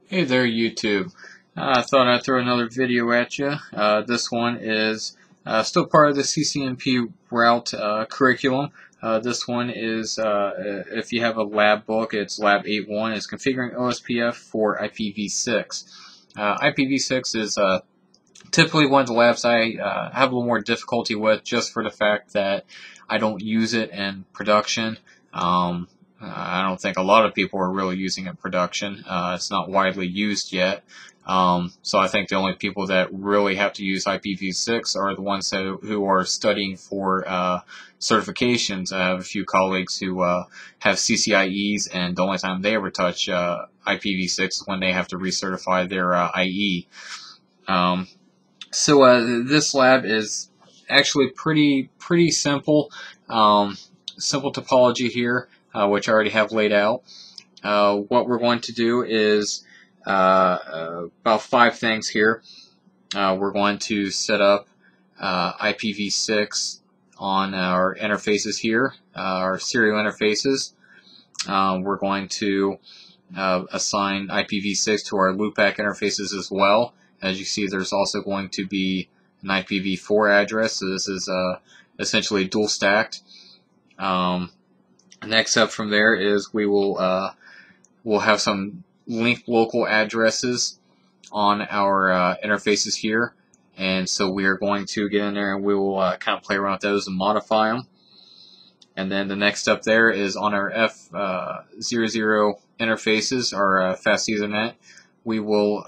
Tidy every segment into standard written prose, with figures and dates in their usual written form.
Hey there, YouTube. I thought I'd throw another video at you. This one is still part of the CCNP route curriculum. This one is, if you have a lab book, it's Lab 8.1. It's configuring OSPF for IPv6. IPv6 is typically one of the labs I have a little more difficulty with, just for the fact that I don't use it in production. I don't think a lot of people are really using it in production. It's not widely used yet. So I think the only people that really have to use IPv6 are the ones who are studying for certifications. I have a few colleagues who have CCIEs, and the only time they ever touch IPv6 is when they have to recertify their IE. So this lab is actually pretty simple. Simple topology here, which I already have laid out. What we're going to do is about 5 things here. We're going to set up IPv6 on our interfaces here, our serial interfaces. We're going to assign IPv6 to our loopback interfaces as well. As you see, there's also going to be an IPv4 address, so this is essentially dual stacked. Next up from there is we'll have some linked local addresses on our interfaces here, and so we are going to get in there and we will kind of play around with those and modify them. And then the next step there is on our F00 interfaces, our Fast Ethernet, we will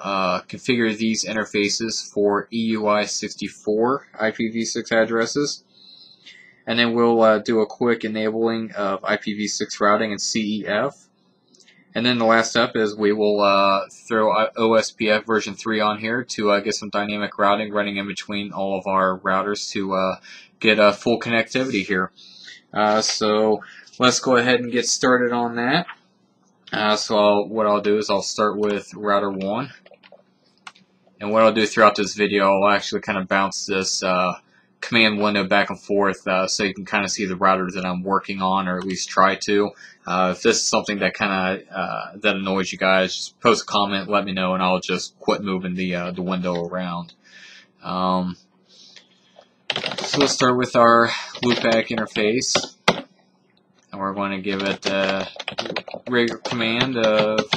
configure these interfaces for EUI64 IPv6 addresses. And then we'll do a quick enabling of IPv6 routing and CEF. And then the last step is we will throw OSPF version 3 on here to get some dynamic routing running in between all of our routers to get full connectivity here. So let's go ahead and get started on that. What I'll do is I'll start with router 1. And what I'll do throughout this video, I'll actually kind of bounce this command window back and forth so you can kind of see the router that I'm working on, or at least try to. If this is something that kind of that annoys you guys, just post a comment, let me know, and I'll just quit moving the window around. So let's start with our loopback interface, and we're going to give it a regular command of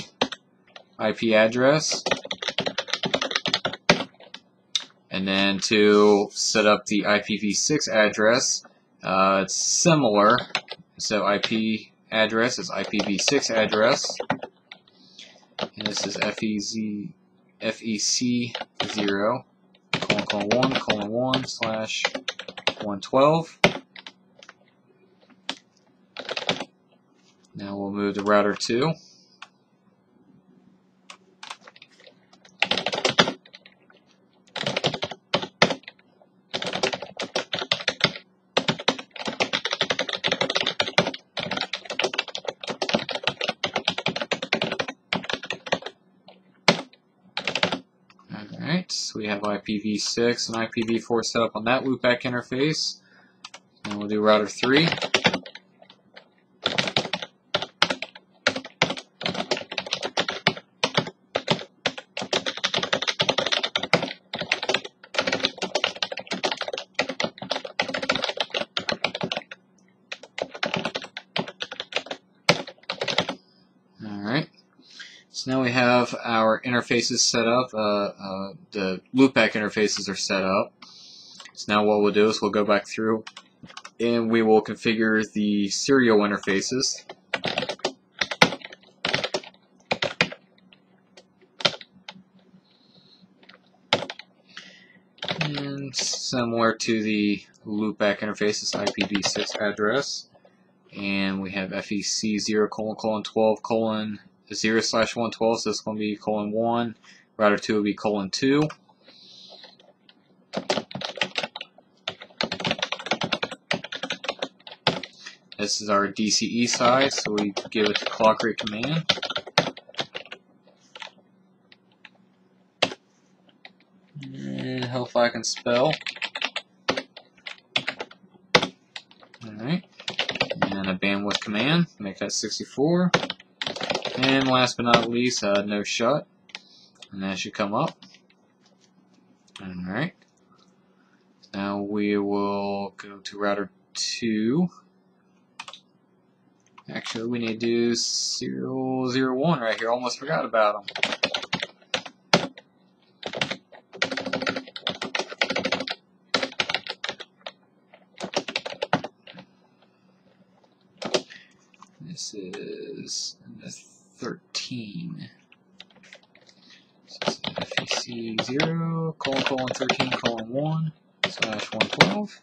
IP address. And then to set up the IPv6 address, it's similar. So IP address is IPv6 address, and this is FEC0 :1:1/112. Now we'll move to router 2. Alright, so we have IPv6 and IPv4 set up on that loopback interface. And we'll do router 3. Alright. So now we have our interfaces set up, the loopback interfaces are set up. So now what we'll do is we'll go back through and we will configure the serial interfaces. And similar to the loopback interface, it's IPv6 address. And we have FEC0 :12:0/112, so it's going to be :1. Router 2 will be :2. This is our DCE side, so we give it the clock rate command. And hopefully I can spell. Alright. And a bandwidth command, make that 64. And last but not least, no shut. and that should come up. Alright. Now we will go to router 2. Actually, we need to do 001 right here. Almost forgot about them. This is 13. So FEC 0, colon 13, colon 1, / 112.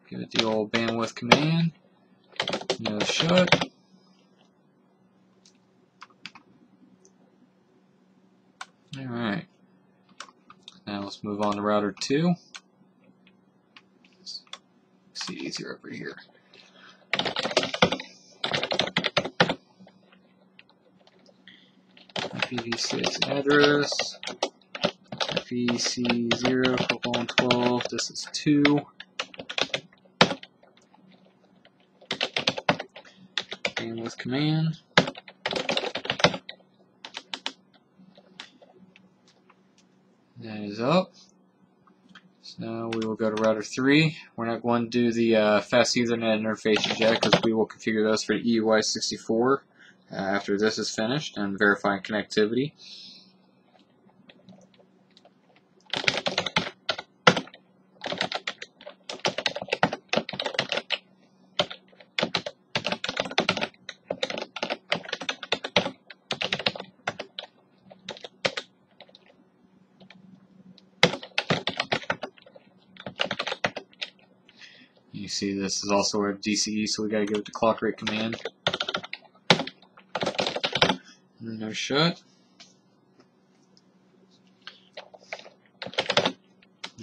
Give it the old bandwidth command. No shut. Alright. Now let's move on to router 2. Let's see easier over here. IPV6 address. FEC 0, colon 12. This is 2. Bandwidth command. That is up. So now we will go to router 3. We're not going to do the fast Ethernet interfaces yet because we will configure those for EUI64 after this is finished and verifying connectivity. You see this is also our DCE, so we got to give it the clock rate command. No shut.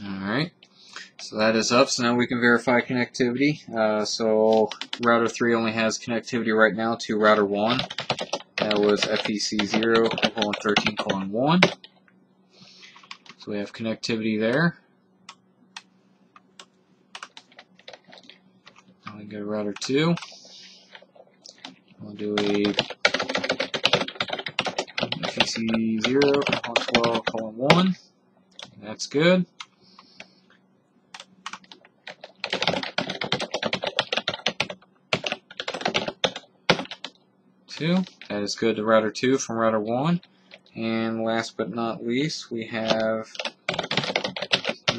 Alright, so that is up, so now we can verify connectivity. So router 3 only has connectivity right now to router 1. That was FEC 0, colon 13, colon 1. So we have connectivity there. Now we go to router 2. We'll do a FEC 0, colon 12, colon 1. That's good. That is good to router 2 from router 1. And last but not least, we have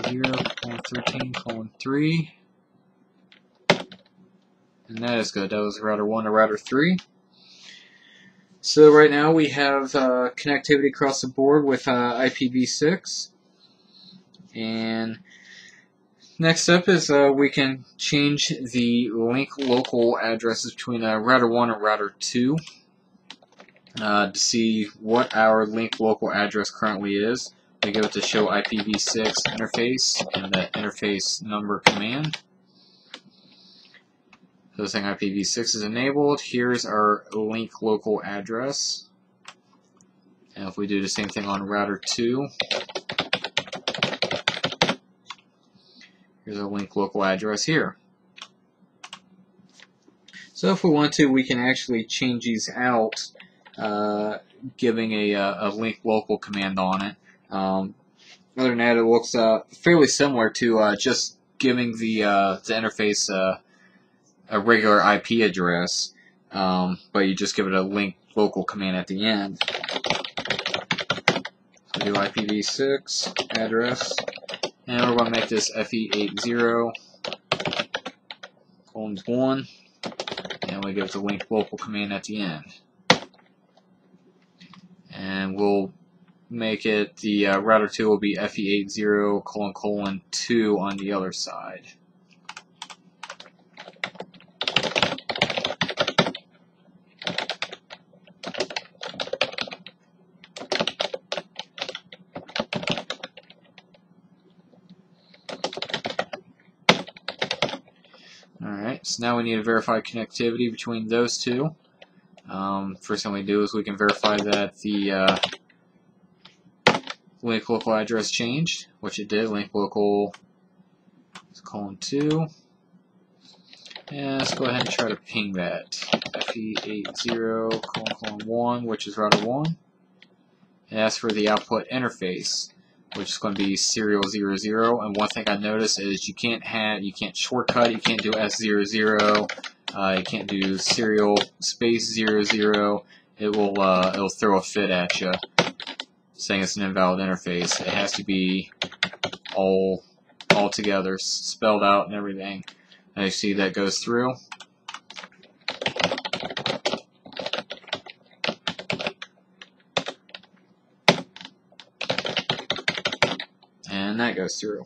0, colon 13, colon 3. And that is good. That was router 1 to router 3. So right now we have connectivity across the board with IPV6. And next step is we can change the link local addresses between router 1 and router 2 to see what our link local address currently is. We give it to show IPv6 interface and the interface number command. So saying IPv6 is enabled. Here's our link local address. And if we do the same thing on router 2, here's our link local address here. So if we want to, we can actually change these out, giving a link local command on it. Other than that, it looks fairly similar to just giving the interface a regular IP address, but you just give it a link local command at the end. So do IPv6 address, and we're going to make this FE80 colon 1, and we give it the link local command at the end. And we'll make it the router 2 will be FE80 colon 2 on the other side. Alright, so now we need to verify connectivity between those two. First thing we do is we can verify that the link local address changed, which it did. Link local is colon 2. And let's go ahead and try to ping that. FE80:1, which is router 1. And as for the output interface, which is going to be serial 00. And one thing I noticed is you can't shortcut, you can't do S00, you can't do serial space 00. It'll throw a fit at you, saying it's an invalid interface. It has to be all together, spelled out and everything. And you see that goes through. And that goes through.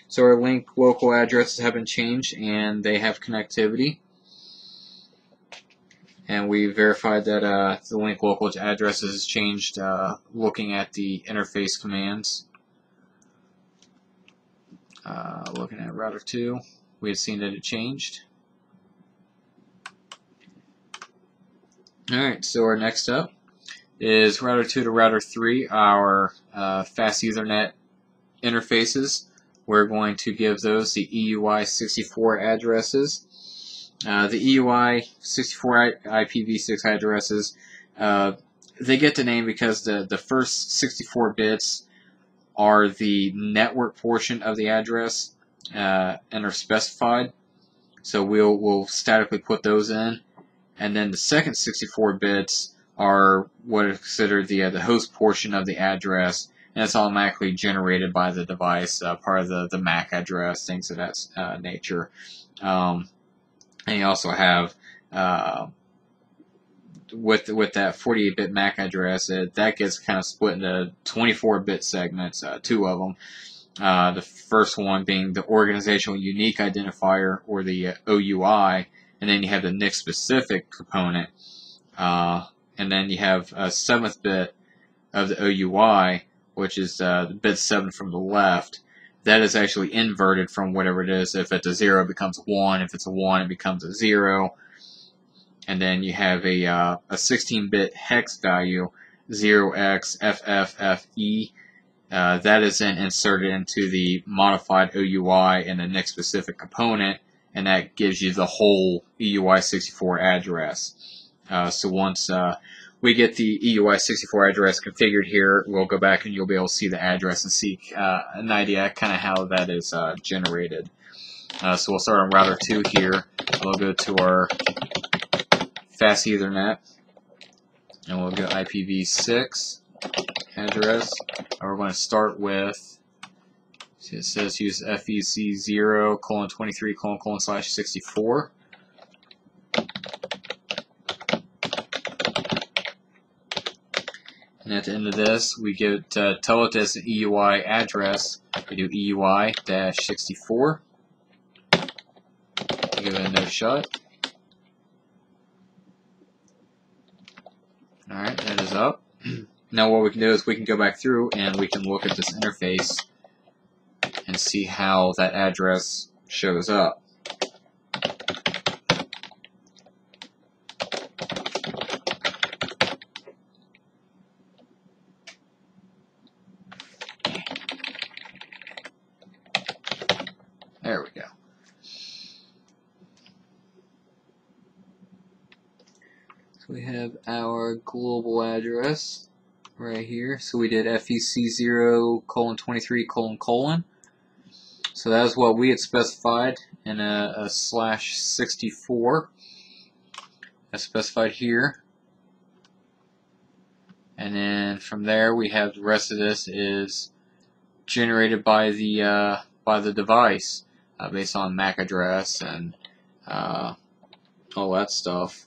So our link local addresses have been changed and they have connectivity. And we verified that the link local addresses has changed looking at the interface commands. Looking at router 2, we had seen that it changed. Alright, so our next step is router 2 to router 3, our fast Ethernet interfaces. We're going to give those the EUI64 addresses. The EUI64 IPV6 addresses, they get the name because the first 64 bits are the network portion of the address and are specified. So we'll statically put those in. And then the second 64 bits are what is considered the host portion of the address, and it's automatically generated by the device, part of the MAC address, things of that nature. And you also have, with that 48-bit MAC address, that gets kind of split into 24-bit segments, two of them. The first one being the organizational unique identifier, or the OUI, and then you have the NIC specific component, and then you have a 7th bit of the OUI, which is the bit 7 from the left. That is actually inverted from whatever it is. If it's a 0, it becomes 1. If it's a 1, it becomes a 0. And then you have a 16-bit hex value, 0xFFFE. That is then inserted into the modified OUI and the NIC specific component, and that gives you the whole EUI64 address. So once we get the EUI64 address configured here, we'll go back and you'll be able to see the address and see an idea kind of how that is generated. So we'll start on router 2 here. We'll go to our fast Ethernet, and we'll go IPV6 address. And we're going to start with, see, it says use FEC0:23:/64. And at the end of this, we tell it as the EUI address. We do EUI-64. Give it another shot. Alright, that is up. Now what we can do is we can go back through and we can look at this interface and see how that address shows up. There we go. So we have our global address right here. So we did FEC0:23::. So that is what we had specified in a /64. That's specified here. And then from there we have the rest of this is generated by the device based on MAC address and all that stuff.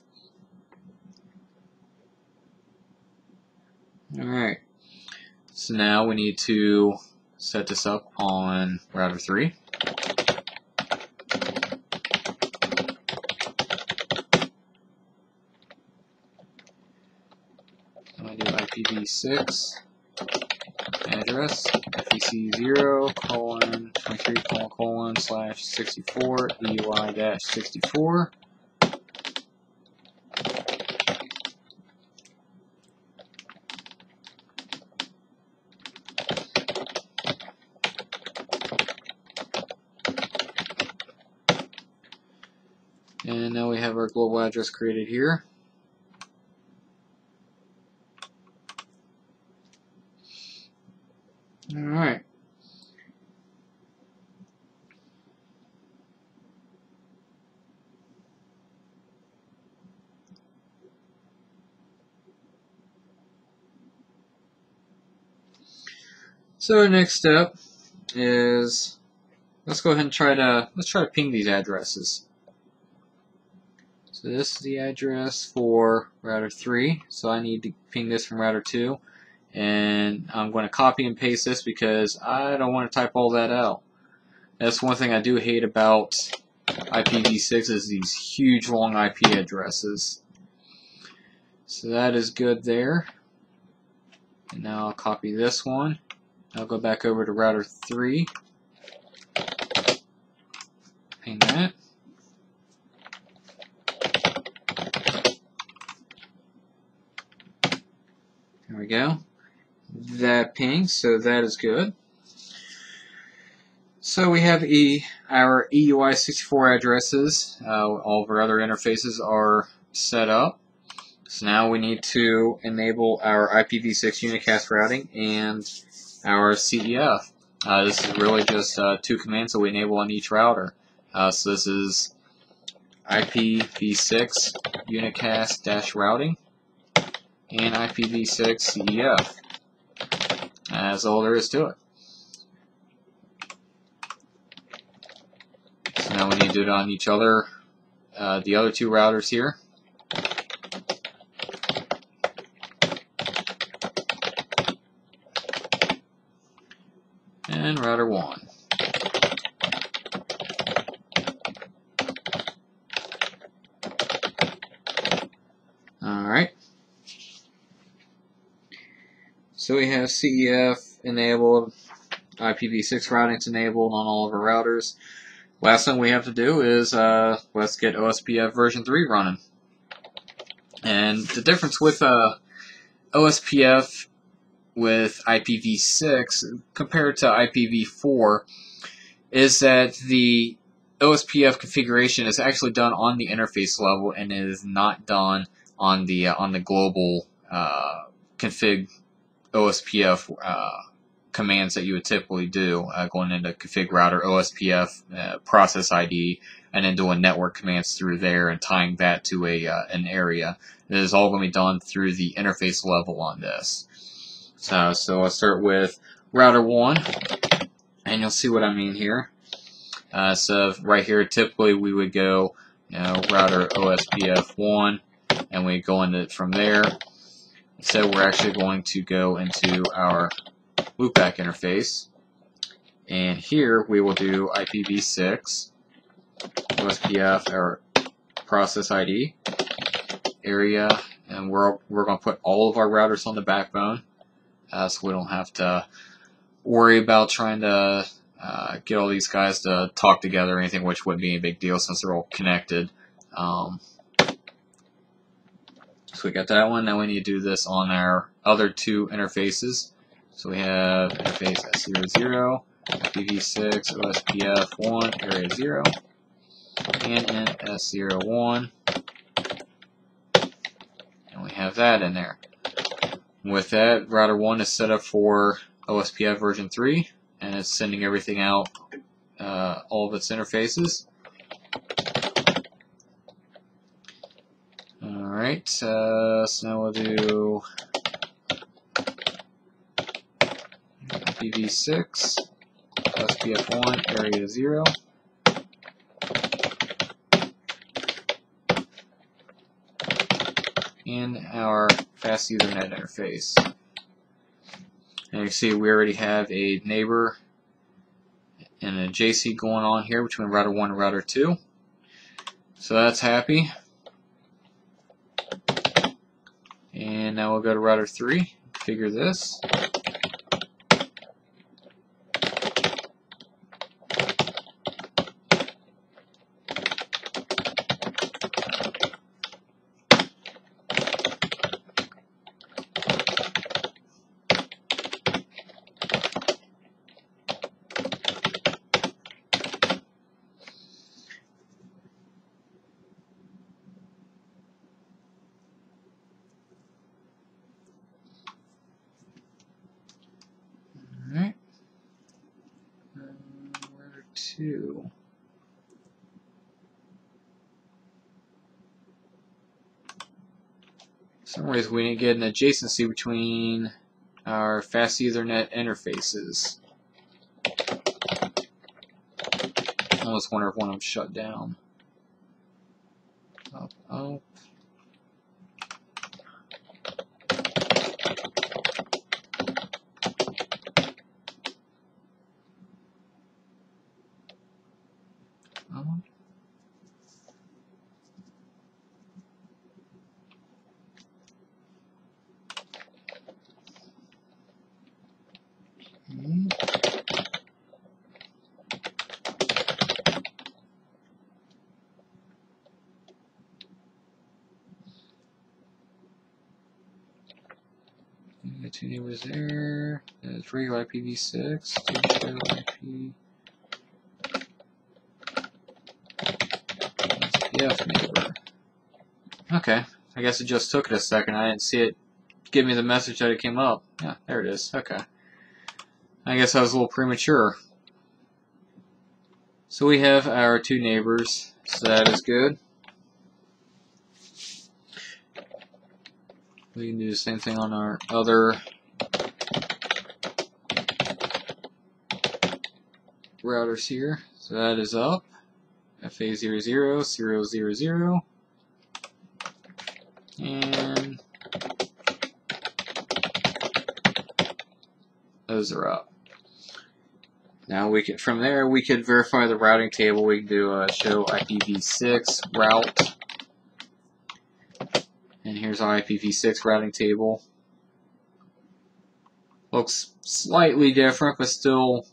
Alright, so now we need to set this up on router 3. I'm going to do IPv6 address FEC0:23::/64 EUI-64. our global address created here. Alright. So the next step is let's go ahead and try to ping these addresses. So this is the address for router 3. So I need to ping this from router 2. And I'm going to copy and paste this because I don't want to type all that out. That's one thing I do hate about IPv6 is these huge long IP addresses. So that is good there. And now I'll copy this one. I'll go back over to router 3. Ping that. There we go. That pings, so that is good. So we have our EUI64 addresses. All of our other interfaces are set up. So now we need to enable our IPv6 Unicast routing and our CEF. This is really just 2 commands that we enable on each router. So this is IPv6 Unicast-routing and IPv6 CEF. That's all there is to it. So now we need to do it on each other, the other 2 routers here. And router 1. Alright. So we have CEF enabled, IPv6 routing's enabled on all of our routers. Last thing we have to do is let's get OSPF version 3 running. And the difference with OSPF with IPv6 compared to IPv4 is that the OSPF configuration is actually done on the interface level and is not done on the global config OSPF commands that you would typically do, going into config router OSPF process ID and then doing network commands through there and tying that to an area. It is all going to be done through the interface level on this. So let's start with router 1, and you'll see what I mean here. So right here, typically we would go, router OSPF 1, and we go into it from there. So we're actually going to go into our Loopback interface, and here we will do IPv6 OSPF or process ID area, and we're going to put all of our routers on the backbone, so we don't have to worry about trying to get all these guys to talk together or anything, which wouldn't be a big deal since they're all connected. So we got that one. Now we need to do this on our other 2 interfaces. So we have interface S00, IPv6 OSPF 1 area 0, and in S01, and we have that in there. With that, router 1 is set up for OSPF version 3, and it's sending everything out, all of its interfaces. Alright, so now we'll do IPv6 OSPF 1 area 0. And our fast Ethernet interface. And you see we already have a neighbor and an adjacency going on here between router 1 and router 2. So that's happy. And now we'll go to router 3, configure this. 2. For some reason we didn't get an adjacency between our fast Ethernet interfaces. I almost wonder if one of them shut down. Up, up. Up. Okay. Got 2 neighbors there. That's regular IPv6. OSPF neighbor. Okay. I guess it just took it a second. I didn't see it give me the message that it came up. Yeah, there it is. Okay. I guess I was a little premature. So we have our 2 neighbors. So that is good. We can do the same thing on our other routers here. So that is up. FA00, and those are up. Now we can, from there, we could verify the routing table. We can do a show IPv6 route. And here's our IPv6 routing table. Looks slightly different, but still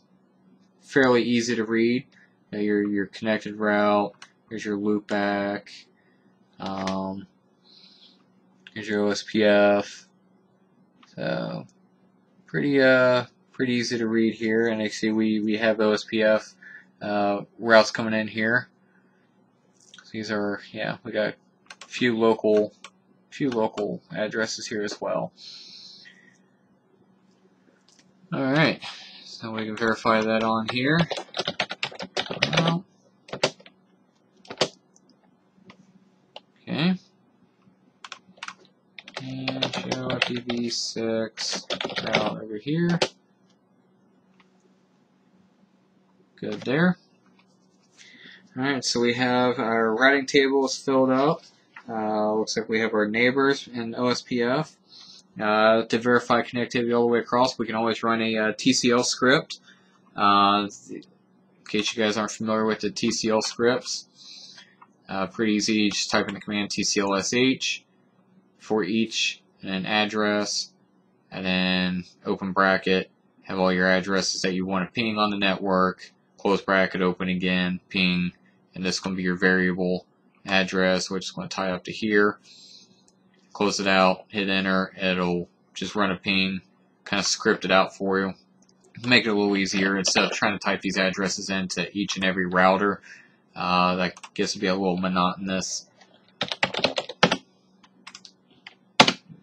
fairly easy to read. Your connected route. Here's your loopback. Here's your OSPF. So pretty easy to read here. And actually we have OSPF routes coming in here. So these are, yeah, we got a few local addresses here as well. Alright, so we can verify that on here. Okay. And show IPv6 route over here. Good there. Alright, so we have our routing tables filled up. Looks like we have our neighbors in OSPF. To verify connectivity all the way across, we can always run a TCL script. In case you guys aren't familiar with the TCL scripts, pretty easy. Just type in the command TCLSH for each, and then address, and then open bracket, have all your addresses that you want to ping on the network, close bracket, open again, ping, and this is going to be your variable address, which is going to tie up to here. Close it out, hit enter, it'll just run a ping, kind of script it out for you. Make it a little easier instead of trying to type these addresses into each and every router. That gets to be a little monotonous.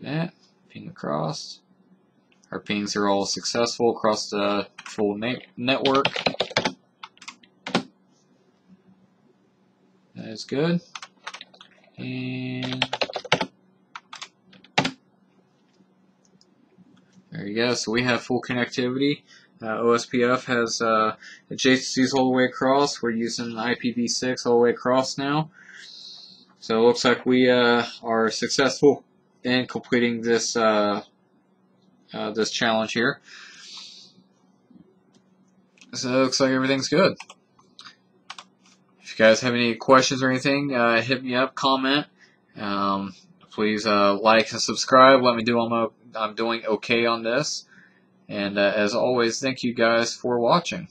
That, ping across. Our pings are all successful across the full network. That is good. And there you go. So we have full connectivity. OSPF has adjacencies all the way across. We're using IPv6 all the way across now. So it looks like we are successful in completing this this challenge here. So it looks like everything's good. If you guys have any questions or anything, hit me up, comment. Please like and subscribe. Let me know I'm doing okay on this. And as always, thank you guys for watching.